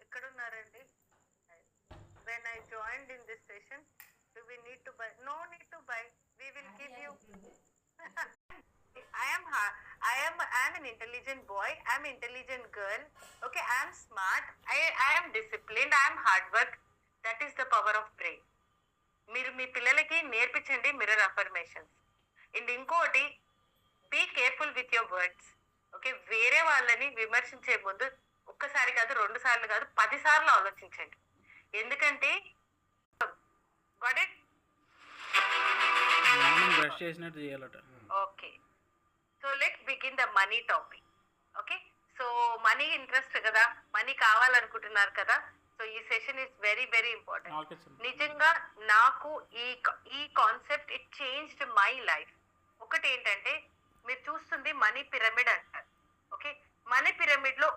ఎక్కడున్నారండి? When I joined in this session, do we need to buy? No need to buy. We will give you. I am an intelligent boy. I am intelligent girl. Okay, I am smart. I am disciplined. I am hard work. That is the power of brain. మీరు మీ పిల్లలకి నేర్పించండి mirror affirmations. And ఇంకోటి, be careful with your words. Okay, వేరే వాళ్ళని విమర్శించే ముందు ఒక్కసారి కాదు, 2 సార్లు కాదు, 10 సార్లు ఆలోచించండి. ఎందుకంటే బ్రష్ చేసినట్టు చేయాలట. Okay, so let's begin the money topic. Okay, so money interest కదా, మనీ కావాలనుకుంటున్నారు కదా. సో ఈ session is very very important. నిజంగా నాకు ఈ concept it changed my life. ఒకటి ఏంటంటే, మీరు చూస్తుంది మనీ పిరమిడ్ అంటారు. ఓకే, మనీ పిరమిడ్ లో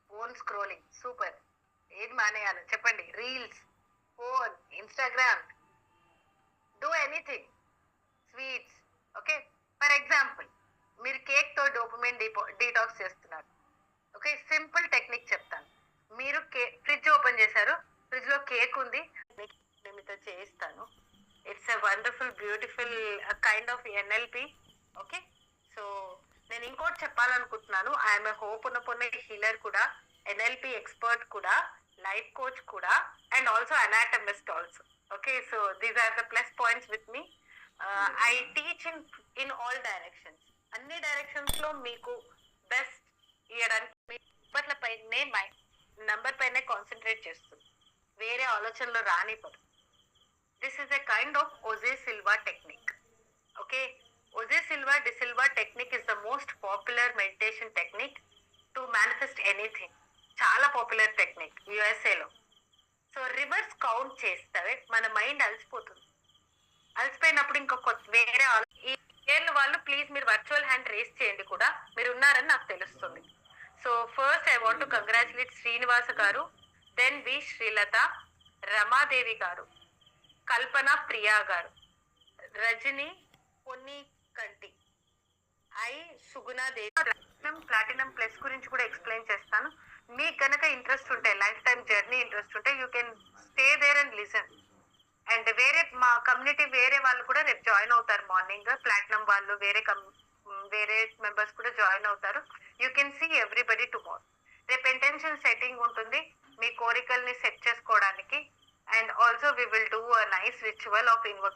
ఫోన్ స్క్రోలింగ్ సూపర్. ఏది మానేయాలి చెప్పండి? Reels, phone, Instagram, do anything, sweets. Okay, for example మీరు కేక్ తో డోపమైన్ డీటాక్స్ చేస్తున్నారు. ఓకే, సింపుల్ టెక్నిక్ చెప్తాను. మీరు ఫ్రిడ్జ్ ఓపెన్ చేశారు, ఫ్రిడ్జ్ లో కేక్ ఉంది, నేను మీతో చేయిస్తాను. It's a wonderful beautiful kind of NLP. Okay, so నేను ఇంకోటి చెప్పాలనుకుంటున్నాను. ఐఎమ్ ఏ హోప్ ఉన్న హీలర్ కూడా, ఎన్ఎల్పి ఎక్స్పర్ట్ కూడా, లైఫ్ కోచ్ కూడా, and also anatomist also. Okay, so these are the plus points with me. I teach in all directions. అన్ని directions లో మీకు బెస్ట్ ఇవ్వడానికి నంబర్ పైనే కాన్సన్ట్రేట్ చేస్తుంది, వేరే ఆలోచనలో రానివ్వదు. This is a kind of OJ Silva technique. Okay, OJ Silva DeSilva technique is the most popular meditation technique to manifest anything. చాలా పాపులర్ టెక్నిక్ యుఎస్ఏలో. సో రివర్స్ కౌంట్ చేస్తే మన మైండ్ అలసిపోతుంది. అలసిపోయినప్పుడు ఇంకొక వేరే ఈ ఏళ్ళ వాళ్ళు ప్లీజ్ మీరు వర్చువల్ హ్యాండ్ రేస్ చేయండి కూడా, మీరు ఉన్నారని నాకు తెలుస్తుంది. So first I want to congratulate Srinivasa గారు, దెన్ వి శ్రీలత, రమాదేవి గారు, కల్పన ప్రియా గారు, రజని పొన్ని కంటి, సుగుణాదేవి. ప్లాటినం ప్లస్ గురించి కూడా ఎక్స్ప్లెయిన్ చేస్తాను. మీకు కనుక ఇంట్రెస్ట్ ఉంటే, లైఫ్ టైం జర్నీ ఇంట్రెస్ట్ ఉంటే, you can stay there and listen. And వేరే మా కమ్యూనిటీ వేరే వాళ్ళు కూడా రేపు జాయిన్ అవుతారు. మార్నింగ్ ప్లాటినం వాళ్ళు వేరే మెంబర్స్ కూడా జాయిన్ అవుతారు. You can see everybody tomorrow. రేపు ఇంటెన్షన్ సెట్టింగ్ ఉంటుంది మీ కోరికల్ని సెట్ చేసుకోవడానికి. And also we will do a nice ritual of ఇన్వోకేషన్.